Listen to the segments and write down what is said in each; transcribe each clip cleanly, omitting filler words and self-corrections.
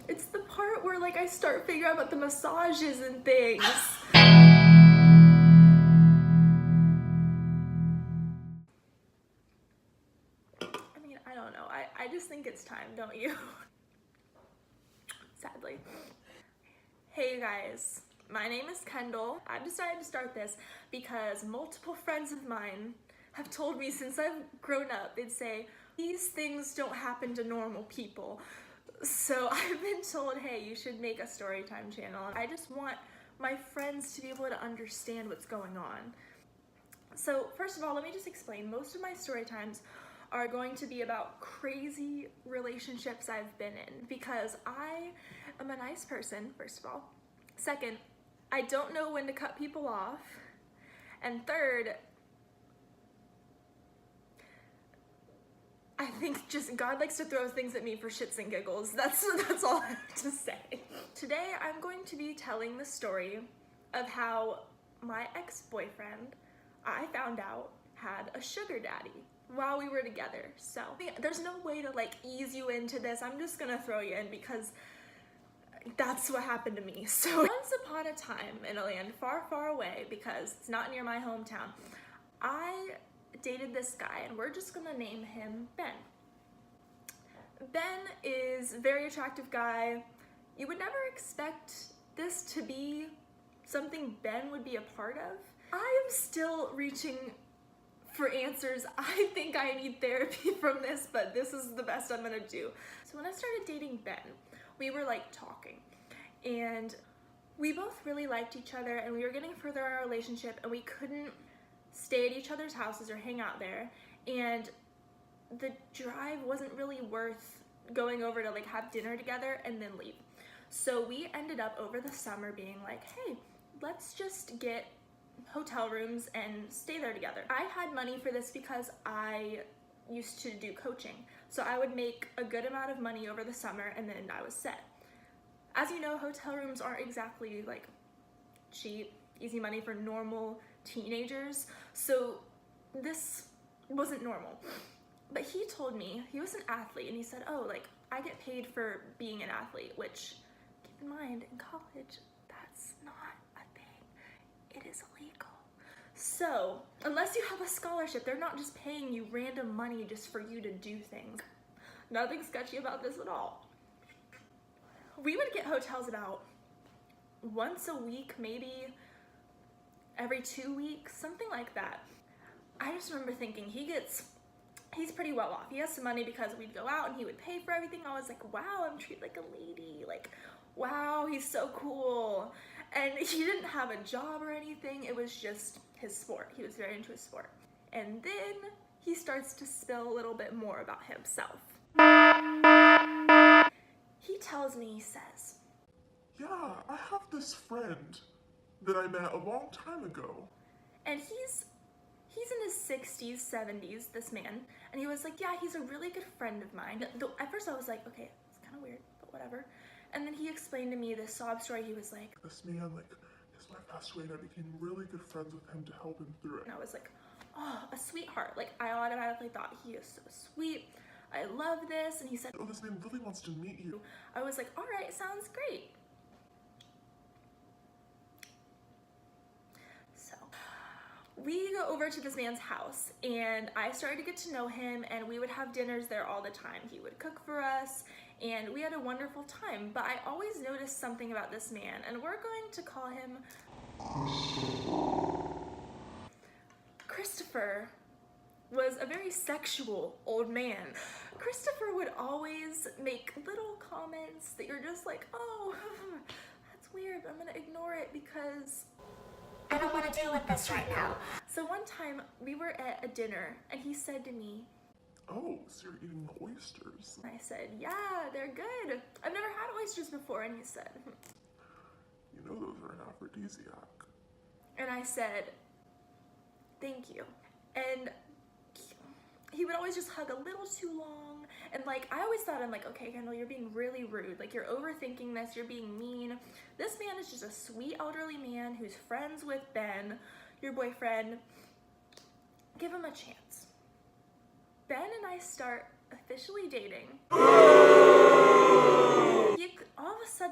It's the part where like I start figuring out about the massages and things. I mean, I don't know. I just think it's time, don't you? Sadly. Hey you guys, my name is Kendall. I've decided to start this because multiple friends of mine have told me since I've grown up, they'd say, these things don't happen to normal people. So I've been told, hey, you should make a Storytime channel. I just want my friends to be able to understand what's going on. So first of all, let me just explain. Most of my Storytimes are going to be about crazy relationships I've been in because I am a nice person, first of all. Second, I don't know when to cut people off. And third, I think just God likes to throw things at me for shits and giggles. That's all I have to say. Today, I'm going to be telling the story of how my ex-boyfriend, I found out, had a sugar daddy while we were together. So there's no way to like ease you into this. I'm just gonna throw you in because that's what happened to me. So once upon a time in a land far, far away, because it's not near my hometown, I dated this guy and we're just gonna name him Ben. Ben is a very attractive guy. You would never expect this to be something Ben would be a part of. I am still reaching for answers. I think I need therapy from this, but this is the best I'm gonna do. So when I started dating Ben, we were like talking and we both really liked each other and we were getting further in our relationship and we couldn't stay at each other's houses or hang out there, and the drive wasn't really worth going over to like have dinner together and then leave. So we ended up over the summer being like, hey, let's just get hotel rooms and stay there together. I had money for this because I used to do coaching. So I would make a good amount of money over the summer and then I was set. As you know, hotel rooms aren't exactly like cheap, easy money for normal teenagers. So this wasn't normal. But he told me, he was an athlete and he said, oh, like I get paid for being an athlete, which keep in mind in college, that's not a thing. It is illegal. So unless you have a scholarship, they're not just paying you random money just for you to do things. Nothing sketchy about this at all. We would get hotels about once a week, maybe every 2 weeks, something like that. I just remember thinking he's pretty well off. He has some money because we'd go out and he would pay for everything. I was like, wow, I'm treated like a lady. Like, wow, he's so cool. And he didn't have a job or anything. It was just his sport. He was very into his sport. And then he starts to spill a little bit more about himself. He tells me, he says, yeah, I have this friend that I met a long time ago. And he's in his 60s, 70s, this man, and he was like, yeah, he's a really good friend of mine. At first I was like, okay, it's kind of weird, but whatever. And then he explained to me this sob story. He was like, this man, like, his wife passed away and I became really good friends with him to help him through it. and I was like, oh, a sweetheart. Like, I automatically thought, he is so sweet. I love this. And he said, oh, this man really wants to meet you. I was like, all right, sounds great. We go over to this man's house and I started to get to know him and we would have dinners there all the time. He would cook for us and we had a wonderful time, but I always noticed something about this man and we're going to call him Christopher. Was a very sexual old man. Christopher would always make little comments that you're just like, oh, that's weird, but I'm gonna ignore it because I don't want to deal with this right now. So one time we were at a dinner and he said to me, oh, so you're eating oysters. and I said, yeah, they're good. I've never had oysters before. And he said, you know those are an aphrodisiac. and I said, thank you. And he would always just hug a little too long. And like, I always thought, I'm like, okay, Kendall, you're being really rude. Like, you're overthinking this, you're being mean. This man is just a sweet elderly man who's friends with Ben, your boyfriend. Give him a chance. Ben and I start officially dating.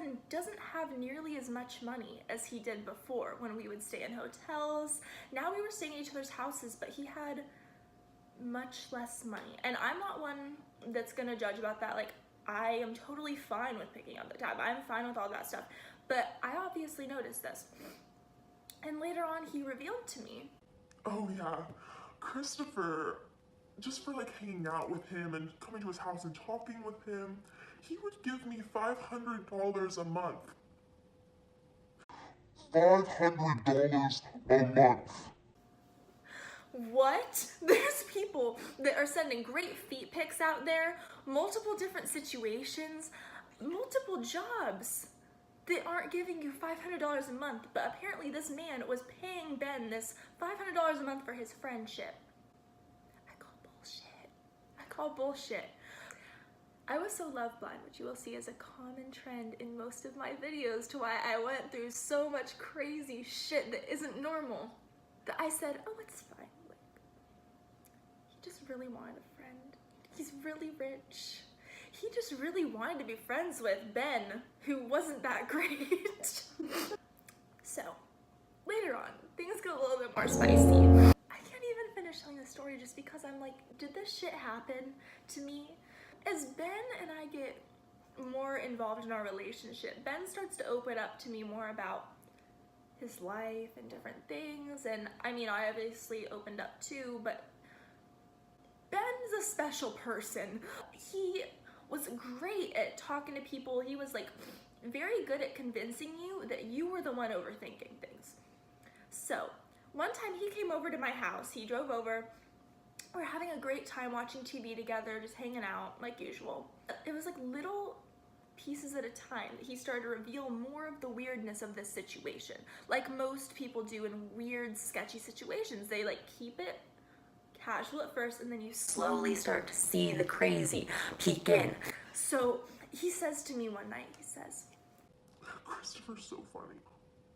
sudden doesn't have nearly as much money as he did before when we would stay in hotels. Now we were staying in each other's houses, but he had much less money. And I'm not one that's gonna judge about that. Like, I am totally fine with picking up the tab. I'm fine with all that stuff. But I obviously noticed this. And later on, he revealed to me. Oh yeah, Christopher, just for like hanging out with him and coming to his house and talking with him, he would give me $500 a month. $500 a month. What? There's people that are sending great feet pics out there, multiple different situations, multiple jobs that aren't giving you $500 a month, but apparently this man was paying Ben this $500 a month for his friendship. I call bullshit. I was so love blind, which you will see as a common trend in most of my videos, to why I went through so much crazy shit that isn't normal, that I said, oh, it's fine. Like, he just really wanted a friend. He's really rich. He just really wanted to be friends with Ben, who wasn't that great. So, later on, things get a little bit more spicy. I can't even finish telling the story just because I'm like, did this shit happen to me? As Ben and I get more involved in our relationship, Ben starts to open up to me more about his life and different things. And I mean, I obviously opened up too, but Ben's a special person. He was great at talking to people. He was like very good at convincing you that you were the one overthinking things. So one time he came over to my house, he drove over, we were having a great time watching TV together, just hanging out like usual. It was like little pieces at a time that he started to reveal more of the weirdness of this situation. Like most people do in weird, sketchy situations. They like keep it casual at first, and then you slowly start to see the crazy peek in. So he says to me one night, he says, Christopher's so funny.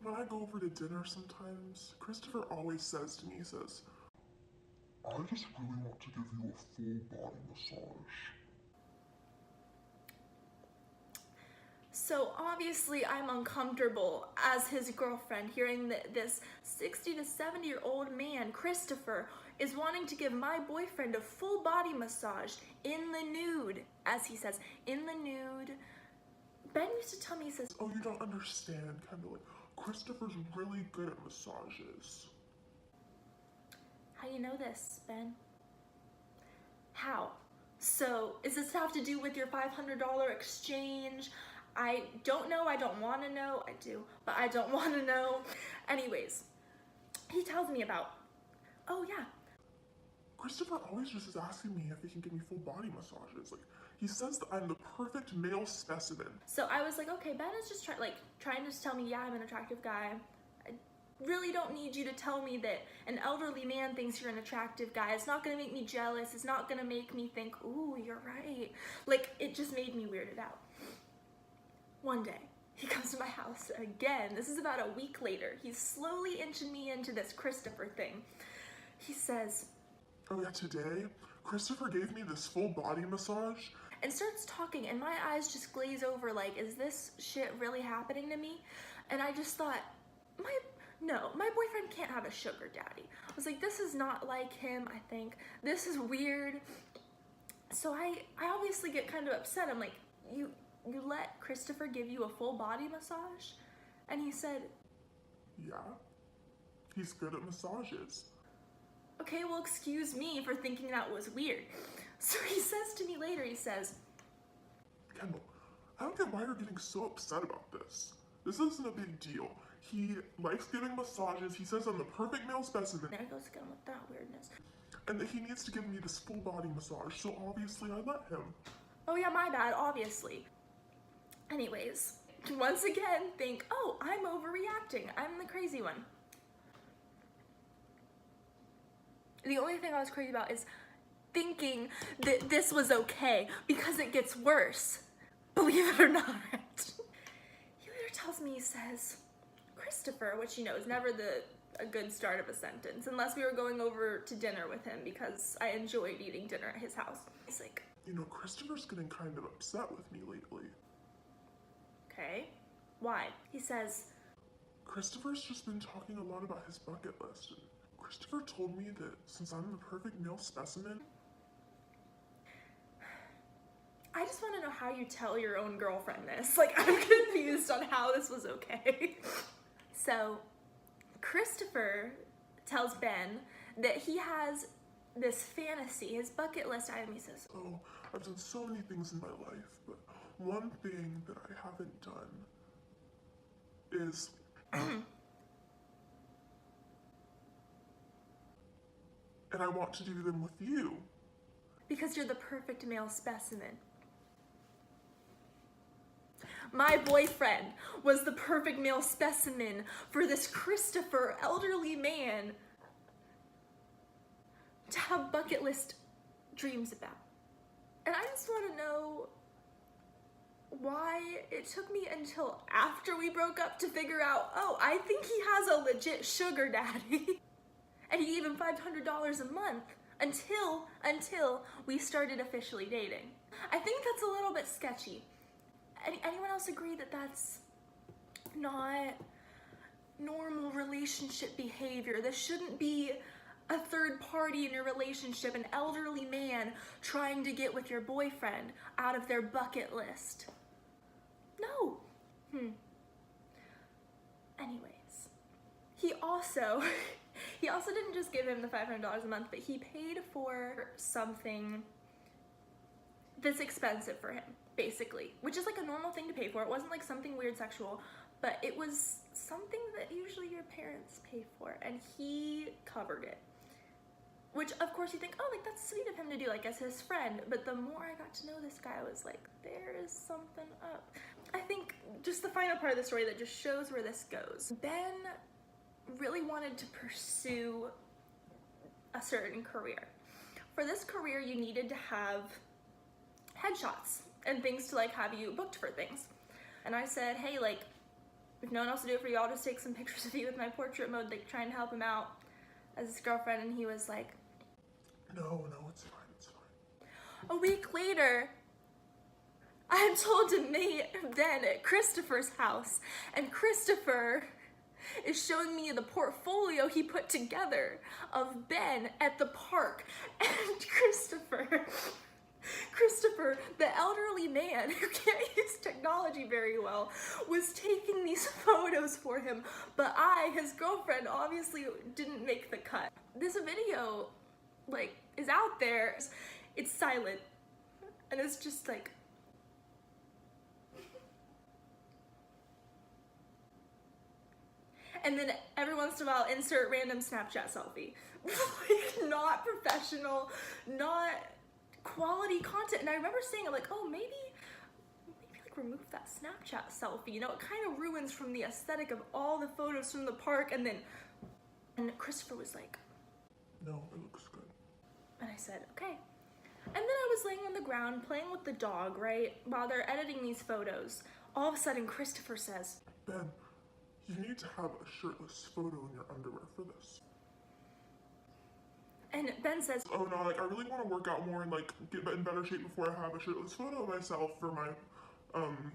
When I go over to dinner sometimes, Christopher always says to me, he says, I just really want to give you a full body massage. So obviously I'm uncomfortable as his girlfriend hearing that this 60 to 70-year-old man, Christopher, is wanting to give my boyfriend a full body massage in the nude, as he says, in the nude. Ben used to tell me, he says, oh, you don't understand, kind of like, Christopher's really good at massages. How do you know this, Ben? How? So, is this have to do with your $500 exchange? I don't know, I don't want to know. I do, but I don't want to know. Anyways, he tells me about, oh yeah. Christopher always just is asking me if he can give me full body massages. Like, he says that I'm the perfect male specimen. So I was like, okay, Ben is just trying to tell me, yeah, I'm an attractive guy. I really don't need you to tell me that an elderly man thinks you're an attractive guy. It's not gonna make me jealous. It's not gonna make me think, ooh, you're right. Like, it just made me weirded out. One day, he comes to my house again. This is about a week later. He's slowly inching me into this Christopher thing. He says, oh yeah, today, Christopher gave me this full body massage. And starts talking, and my eyes just glaze over like, is this shit really happening to me? And I just thought, no, my boyfriend can't have a sugar daddy. I was like, this is not like him, I think. This is weird. So I obviously get kind of upset. I'm like, you let Christopher give you a full body massage? And he said, yeah, he's good at massages. Okay, well, excuse me for thinking that was weird. So he says to me later, he says, Kendall, I don't get why you're getting so upset about this. This isn't a big deal. He likes giving massages. He says I'm the perfect male specimen. There goes again with that weirdness. And that he needs to give me this full body massage, so obviously I let him. Oh yeah, my bad, obviously. Anyways, once again, think, oh, I'm overreacting. I'm the crazy one. The only thing I was crazy about is thinking that this was okay, because it gets worse. Believe it or not. He later tells me, he says, Christopher, which, you know, is never a good start of a sentence, unless we were going over to dinner with him, because I enjoyed eating dinner at his house. He's like, you know, Christopher's getting kind of upset with me lately. Okay. Why? He says, Christopher's just been talking a lot about his bucket list. And Christopher told me that since I'm the perfect male specimen, I just want to know how you tell your own girlfriend this. Like, I'm confused on how this was okay. So, Christopher tells Ben that he has this fantasy, his bucket list item. He says, oh, I've done so many things in my life, but one thing that I haven't done is and I want to do them with you. because you're the perfect male specimen. My boyfriend was the perfect male specimen for this Christopher, elderly man, to have bucket list dreams about. And I just want to know why it took me until after we broke up to figure out, oh, I think he has a legit sugar daddy. And he gave him $500 a month until we started officially dating. I think that's a little bit sketchy. Anyone else agree that that's not normal relationship behavior? This shouldn't be a third party in your relationship, an elderly man trying to get with your boyfriend out of their bucket list. No. Anyways, he also didn't just give him the $500 a month, but he paid for something that's expensive for him, basically, which is like a normal thing to pay for. It wasn't like something weird sexual, but it was something that usually your parents pay for, and he covered it. Which, of course, you think, oh, like, that's sweet of him to do, like, as his friend. But the more I got to know this guy, I was like, there is something up. I think just the final part of the story that just shows where this goes. Ben really wanted to pursue a certain career. For this career, you needed to have headshots and things to, like, have you booked for things. And I said, hey, like, if no one else to do it for you, I'll just take some pictures of you with my portrait mode, like, trying to help him out as his girlfriend. And he was like, No, it's fine, it's fine. a week later, I'm told to meet Ben at Christopher's house, and Christopher is showing me the portfolio he put together of Ben at the park. And Christopher, the elderly man who can't use technology very well, was taking these photos for him, but I, his girlfriend, obviously didn't make the cut. This video, like, is out there. It's silent, and it's just like, and then every once in a while, insert random Snapchat selfie. Like, not professional, not quality content. And I remember saying, like, oh, maybe like remove that Snapchat selfie. You know, it kind of ruins from the aesthetic of all the photos from the park. And Christopher was like, No, it looks good. and I said, okay. And then I was laying on the ground playing with the dog, right, while they're editing these photos. All of a sudden, Christopher says, Ben, you need to have a shirtless photo in your underwear for this. and Ben says, Oh no, like, I really want to work out more and, like, get in better shape before I have a shirtless photo of myself for my,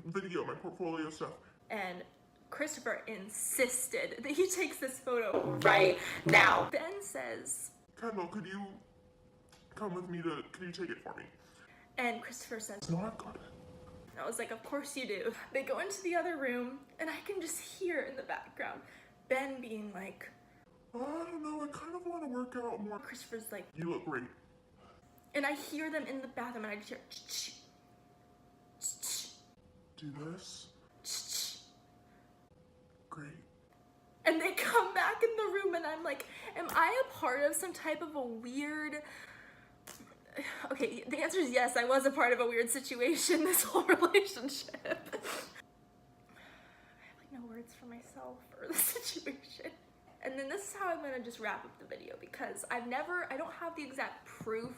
video, my portfolio stuff. and Christopher insisted that he takes this photo right now. Ben says, Kendall, could you come with me could you take it for me? and Christopher says, No, I've got it. I was like, of course you do. They go into the other room, and I can just hear in the background Ben being like, I don't know, I kind of want to work out more. Christopher's like, You look great. and I hear them in the bathroom, and I just hear, ch-ch, ch-ch, Do this. ch-ch. Great. And they come back in the room, and I'm like, am I a part of some type of a weird... Okay, the answer is yes, I was a part of a weird situation, this whole relationship. I have like no words for myself or the situation. And then this is how I'm gonna just wrap up the video, because I don't have the exact proof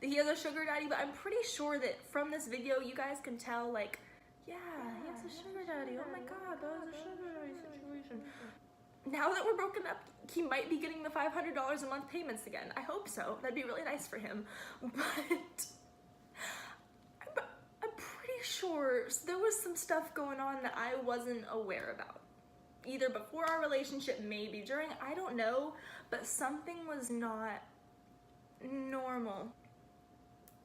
that he has a sugar daddy, but I'm pretty sure that from this video you guys can tell, like, yeah, he has a sugar daddy. Oh my god, that was a sugar daddy situation. Now that we're broken up, he might be getting the $500 a month payments again. I hope so. That'd be really nice for him. But I'm pretty sure there was some stuff going on that I wasn't aware about. Either before our relationship, maybe during, I don't know, but something was not normal.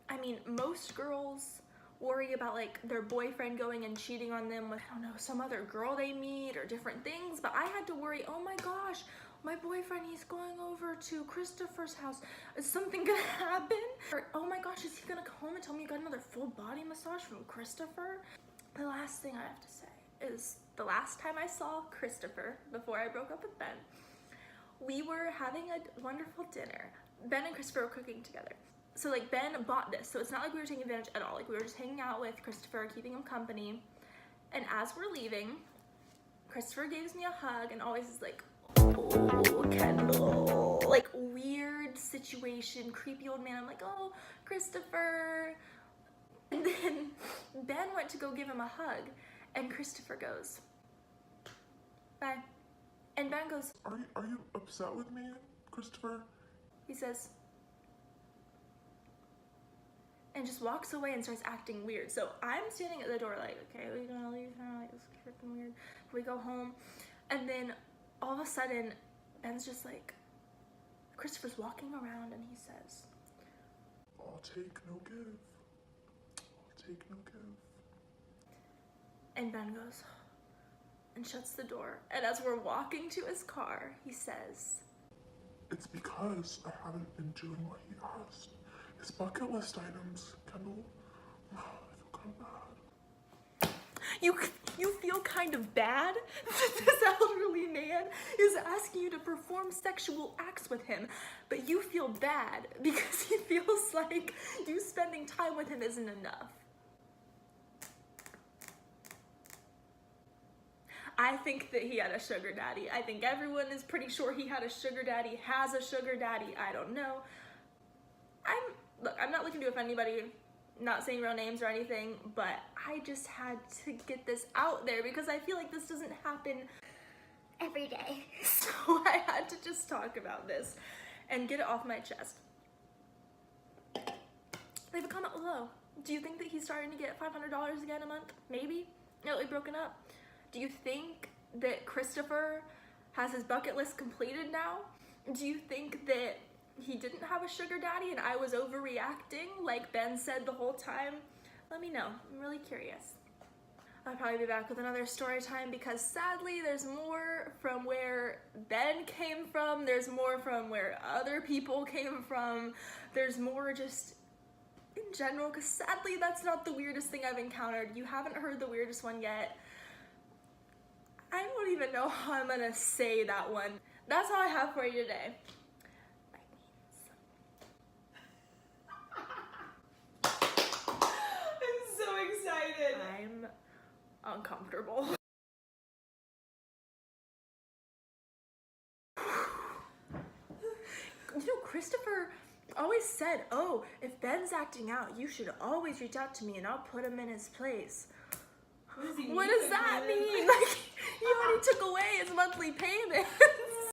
I mean, most girls worry about like their boyfriend going and cheating on them with, I don't know, some other girl they meet or different things, but I had to worry, oh my gosh, my boyfriend, he's going over to Christopher's house. Is something gonna happen? Or, oh my gosh, is he gonna come home and tell me you got another full body massage from Christopher? The last thing I have to say is the last time I saw Christopher before I broke up with Ben, we were having a wonderful dinner. Ben and Christopher were cooking together. So like Ben bought this, so it's not like we were taking advantage at all. Like we were just hanging out with Christopher, keeping him company. And as we're leaving, Christopher gives me a hug and always is like, oh, Kendall. Like weird situation, creepy old man. I'm like, oh, Christopher. And then Ben went to go give him a hug and Christopher goes, bye. And Ben goes, Are you upset with me, Christopher? he says, and just walks away and starts acting weird. So I'm standing at the door like, okay, are we gonna leave now? Like, it's freaking weird. We go home. And then all of a sudden, Ben's just like, Christopher's walking around and he says, I'll take no give. I'll take no give. and Ben goes, and shuts the door. And as we're walking to his car, he says, It's because I haven't been doing what he asked. His bucket list items, Kendall. I feel kind of bad. You feel kind of bad that this elderly man is asking you to perform sexual acts with him, but you feel bad because he feels like you spending time with him isn't enough. I think that he had a sugar daddy. I think everyone is pretty sure he had a sugar daddy, has a sugar daddy. I don't know. Look, I'm not looking to offend anybody, not saying real names or anything, but I just had to get this out there because I feel like this doesn't happen every day. So I had to just talk about this and get it off my chest. Leave a comment below. Do you think that he's starting to get $500 again a month? Maybe? No, we broken up. Do you think that Christopher has his bucket list completed now? Do you think that he didn't have a sugar daddy and I was overreacting like Ben said the whole time? Let me know. I'm really curious. I'll probably be back with another story time because sadly there's more from where Ben came from. There's more from where other people came from. There's more just in general because sadly that's not the weirdest thing I've encountered. You haven't heard the weirdest one yet. I don't even know how I'm gonna say that one. That's all I have for you today. I'm so excited. I'm uncomfortable. You know, Christopher always said, oh, if Ben's acting out, you should always reach out to me and I'll put him in his place. What does that mean? Like, he already took away his monthly payments.